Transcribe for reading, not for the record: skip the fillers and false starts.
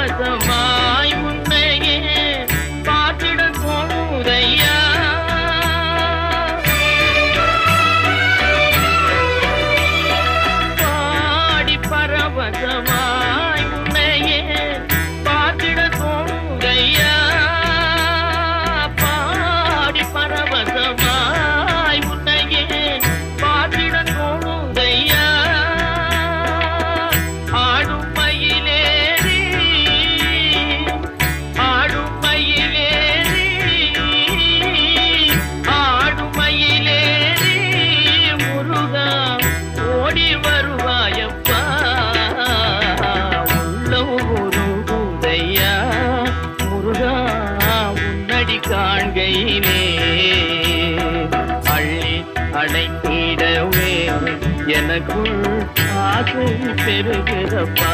பரவசமாய் உன்னையே பார்த்திட தோணுதையா. பாடி பரவசமாய் உன்னையே பார்த்திட தோணுதையா. பாடி பரவசமாய் உன்னையே பார்த்திட தோணுதையா. ஆடும் மயிலேறி ஆடும் மயிலேறி ஆடும் மயிலேறி முருகா ஓடி வருவாயப்பா. உள்ளம் உருகுதையா முருகா உன்னடி காண்கையிலே. அள்ளி அடைத்திடவே எனக்குள் ஆசை பெருகிறப்பா.